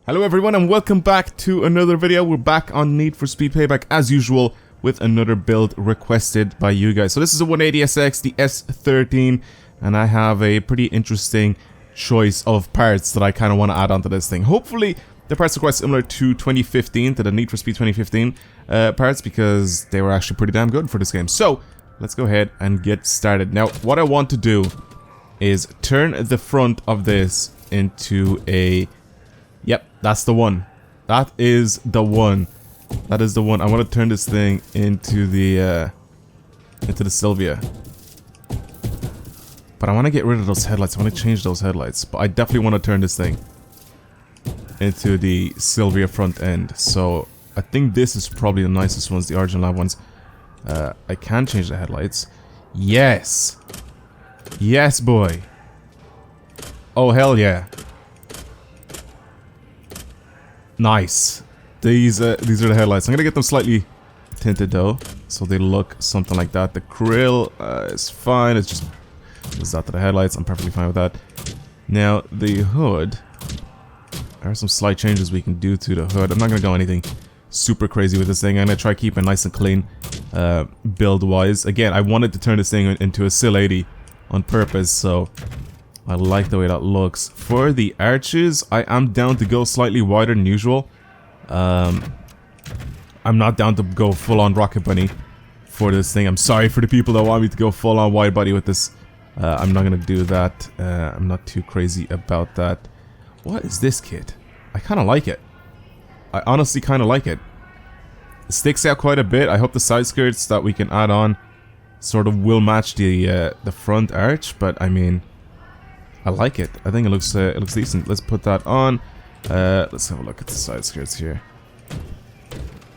Hello everyone and welcome back to another video. We're back on Need for Speed Payback as usual with another build requested by you guys. So this is a 180SX, the S13, and I have a pretty interesting choice of parts that I kind of want to add onto this thing. Hopefully the parts are quite similar to 2015, to the Need for Speed 2015 parts, because they were actually pretty damn good for this game. So let's go ahead and get started. Now what I want to do is turn the front of this into a... Yep, that's the one. That is the one. That is the one. I want to turn this thing into the Sylvia. But I want to get rid of those headlights. I want to change those headlights. But I definitely want to turn this thing into the Sylvia front end. So I think this is probably the nicest ones, the Origin Lab ones. I can change the headlights. Yes. Yes, boy. Oh, hell yeah. Nice. These are the headlights. I'm gonna get them slightly tinted though, so they look something like that. The grill is fine. It's just that to the headlights. I'm perfectly fine with that. Now the hood. There are some slight changes we can do to the hood. I'm not gonna go anything super crazy with this thing. I'm gonna try keep it nice and clean, build-wise. Again, I wanted to turn this thing into a Sileighty on purpose, so I like the way that looks. For the arches, I am down to go slightly wider than usual. I'm not down to go full-on rocket bunny for this thing. I'm sorry for the people that want me to go full-on wide body with this. I'm not gonna do that. I'm not too crazy about that. What is this kit? I kind of like it. I honestly kind of like it. It sticks out quite a bit. I hope the side skirts that we can add on sort of will match the front arch, but I mean, I like it. I think it looks decent. Let's put that on. Let's have a look at the side skirts here.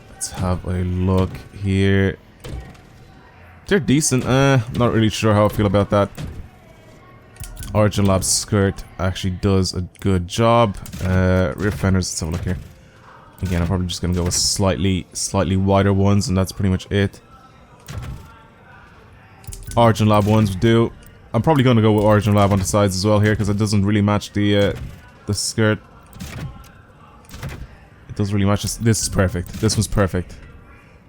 Let's have a look here. They're decent. Not really sure how I feel about that. Origin Lab skirt actually does a good job. Rear fenders. Let's have a look here. Again, I'm probably just gonna go with slightly wider ones, and that's pretty much it. Origin Lab ones would do. I'm probably going to go with Origin Lab on the sides as well here, because it doesn't really match the skirt. It doesn't really match. This is perfect. This one's perfect.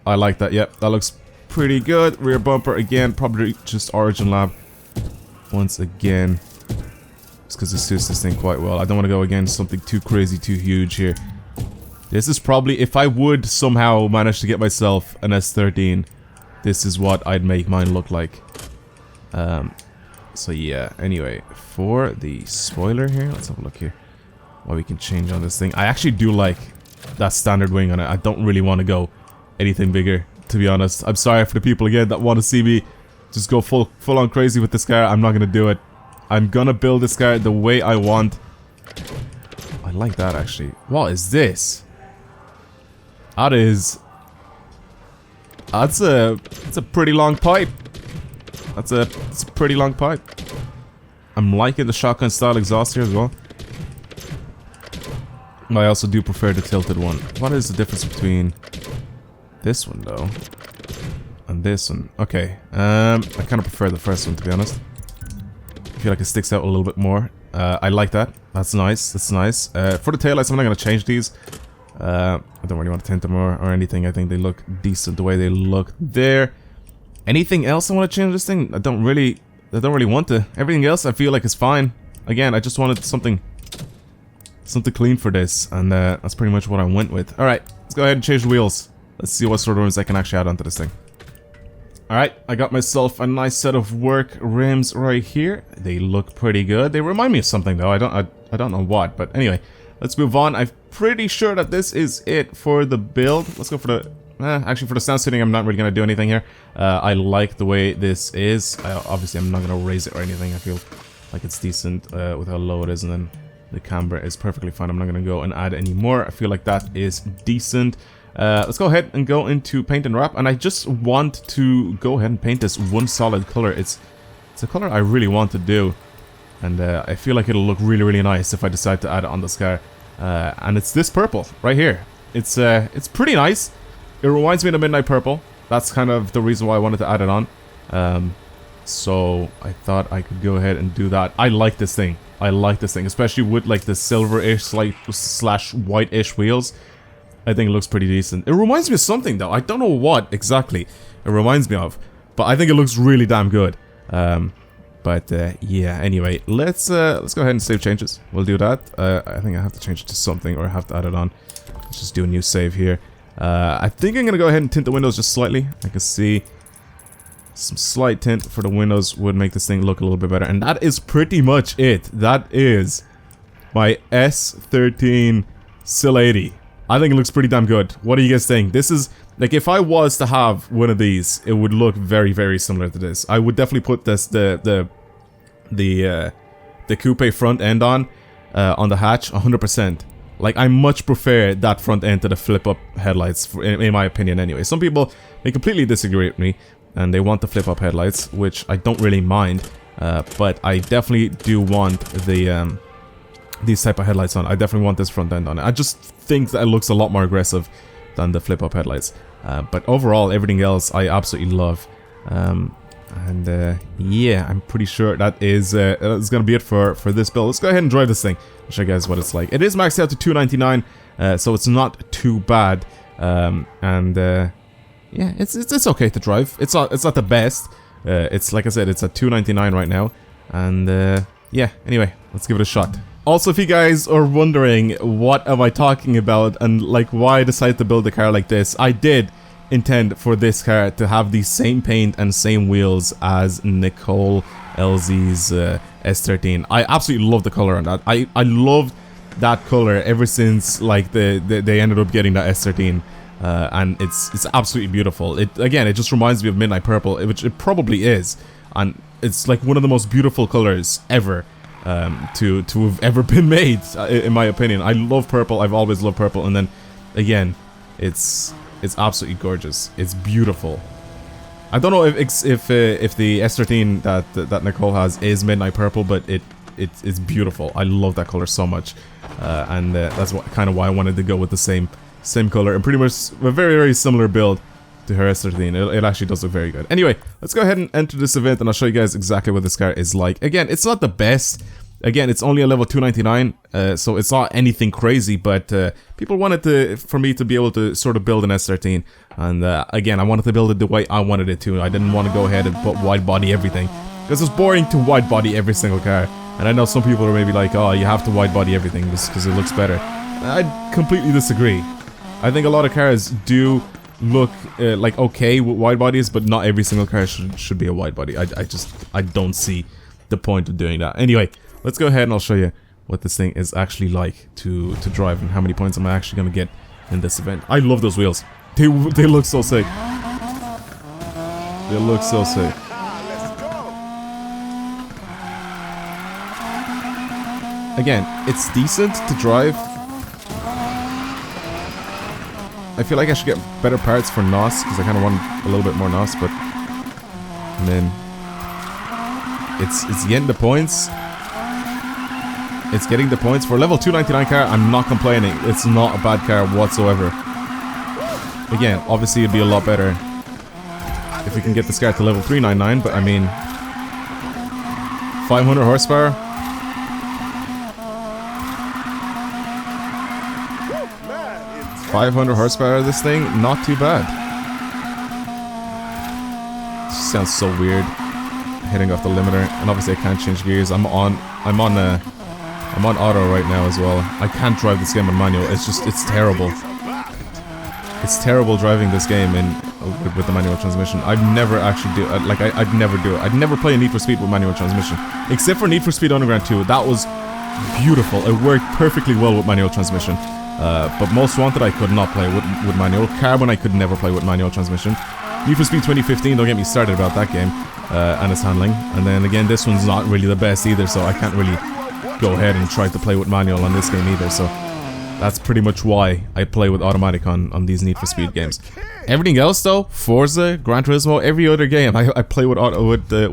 I like that. Yep, that looks pretty good. Rear bumper, again, probably just Origin Lab once again. Just because it suits this thing quite well. I don't want to go against something too crazy, too huge here. This is probably, if I would somehow manage to get myself an S13, this is what I'd make mine look like. So yeah, anyway, for the spoiler here, let's have a look here. What we can change on this thing. I actually do like that standard wing on it. I don't really want to go anything bigger, to be honest. I'm sorry for the people again that want to see me just go full on crazy with this car. I'm not going to do it. I'm going to build this car the way I want. I like that actually. What is this? That is... That's a pretty long pipe. It's a pretty long pipe. I'm liking the shotgun style exhaust here as well. I also do prefer the tilted one. What is the difference between this one though and this one? Okay, I kind of prefer the first one, to be honest. I feel like it sticks out a little bit more. I like that. That's nice. That's nice. For the taillights, I'm not going to change these. I don't really want to tint them or anything. I think they look decent the way they look there. Anything else I want to change this thing? I don't really want to. Everything else I feel like is fine. Again, I just wanted something clean for this, and that's pretty much what I went with. Alright, let's go ahead and change the wheels. Let's see what sort of rims I can actually add onto this thing. Alright, I got myself a nice set of work rims right here. They look pretty good. They remind me of something though. I don't know what, but anyway, let's move on. I'm pretty sure that this is it for the build. Let's go for the... actually, for the sound setting, I'm not really going to do anything here. I like the way this is. Obviously, I'm not going to raise it or anything. I feel like it's decent with how low it is, and then the camber is perfectly fine. I'm not going to go and add any more. I feel like that is decent. Let's go ahead and go into paint and wrap, and I just want to go ahead and paint this one solid color. It's a color I really want to do, and I feel like it'll look really nice if I decide to add it on this car. And it's this purple right here. It's pretty nice. It reminds me of the Midnight Purple. That's kind of the reason why I wanted to add it on. So I thought I could go ahead and do that. I like this thing. I like this thing, especially with like the silver-ish slash white-ish wheels. I think it looks pretty decent. It reminds me of something though. I don't know what exactly it reminds me of, but I think it looks really damn good. Yeah, anyway, let's go ahead and save changes. We'll do that. I think I have to change it to something, or I have to add it on. Let's just do a new save here. I think I'm gonna go ahead and tint the windows just slightly. I can see some slight tint for the windows would make this thing look a little bit better. And that is pretty much it. That is my S13 Sileighty. I think it looks pretty damn good. What do you guys think? This is, like, if I was to have one of these, it would look very, very similar to this. I would definitely put this, the coupe front end on the hatch, 100%. Like, I much prefer that front end to the flip-up headlights, in my opinion anyway. Some people, they completely disagree with me, and they want the flip-up headlights, which I don't really mind. But I definitely do want the these type of headlights on. I definitely want this front end on it. I just think that it looks a lot more aggressive than the flip-up headlights. But overall, everything else I absolutely love. Yeah, I'm pretty sure that is gonna be it for this build. Let's go ahead and drive this thing. I'll show you guys what it's like. It is maxed out to 299, so it's not too bad. Yeah, it's okay to drive. It's not the best. It's like I said, it's at 299 right now. And yeah, anyway, let's give it a shot. Also, if you guys are wondering what am I talking about and like why I decided to build a car like this, I did intend for this car to have the same paint and same wheels as Nicole LZ's S13. I absolutely love the color on that. I loved that color ever since like they ended up getting that S13. And it's absolutely beautiful. It just reminds me of Midnight Purple, which it probably is, and it's like one of the most beautiful colors ever to have ever been made, in my opinion. I love purple. I've always loved purple, and then again, it's absolutely gorgeous. It's beautiful. I don't know if the S13 that Nicole has is Midnight Purple, but it's beautiful. I love that color so much, and that's kind of why I wanted to go with the same color and pretty much a very, very similar build to her S13. It actually does look very good. Anyway, let's go ahead and enter this event and I'll show you guys exactly what this car is like. Again, it's not the best. Again, it's only a level 299, so it's not anything crazy, but people wanted for me to be able to sort of build an S13, and again, I wanted to build it the way I wanted it to. I didn't want to go ahead and put wide body everything, because it's boring to wide body every single car. And I know some people are maybe like, oh, you have to wide body everything just because it looks better. I completely disagree. I think a lot of cars do look like okay with wide bodies, but not every single car should be a wide body. I don't see the point of doing that. Anyway, let's go ahead and I'll show you what this thing is actually like to drive and how many points I'm actually gonna get in this event. I love those wheels. They look so sick. They look so sick. Again, it's decent to drive. I feel like I should get better parts for NOS, because I kind of want a little bit more NOS, but... And then... It's getting the points. It's getting the points. For a level 299 car, I'm not complaining. It's not a bad car whatsoever. Again, obviously it'd be a lot better if we can get this car to level 399, but I mean... 500 horsepower? .500 horsepower, this thing, not too bad. Just sounds so weird, hitting off the limiter, and obviously I can't change gears. I'm on auto right now as well. I can't drive this game on manual. It's terrible. It's terrible driving this game with the manual transmission. I'd never actually do it. Like I'd never do it. I'd never play a Need for Speed with manual transmission, except for Need for Speed Underground 2. That was beautiful. It worked perfectly well with manual transmission. But Most Wanted I could not play with manual. Carbon I could never play with manual transmission. Need for Speed 2015, don't get me started about that game and its handling. And then again, this one's not really the best either, so I can't really go ahead and try to play with manual on this game either. So that's pretty much why I play with automatic on these Need for Speed games. Everything else though, Forza, Gran Turismo, every other game I play with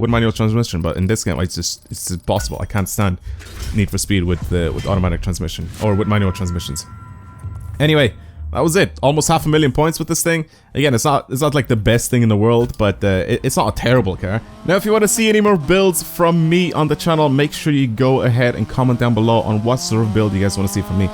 manual transmission. But in this game, it's impossible. I can't stand Need for Speed with automatic transmission or with manual transmissions. Anyway, that was it. Almost 500,000 points with this thing. Again, it's not like the best thing in the world, but it's not a terrible car. Now, if you want to see any more builds from me on the channel, make sure you go ahead and comment down below on what sort of build you guys want to see from me.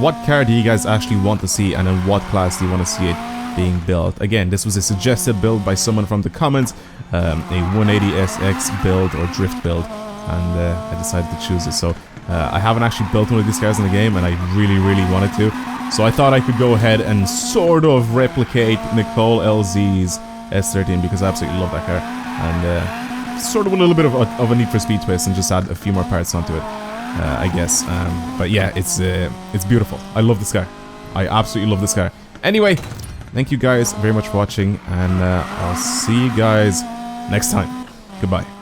What car do you guys actually want to see, and in what class do you want to see it being built? Again, this was a suggested build by someone from the comments, a 180SX build or drift build, and I decided to choose it. So I haven't actually built one of these cars in the game, and I really wanted to. So I thought I could go ahead and sort of replicate Nicole LZ's S13 because I absolutely love that car, and sort of a little bit of a Need for Speed twist and just add a few more parts onto it, I guess. But yeah, it's beautiful. I love this car. I absolutely love this car. Anyway, thank you guys very much for watching, and I'll see you guys next time. Goodbye.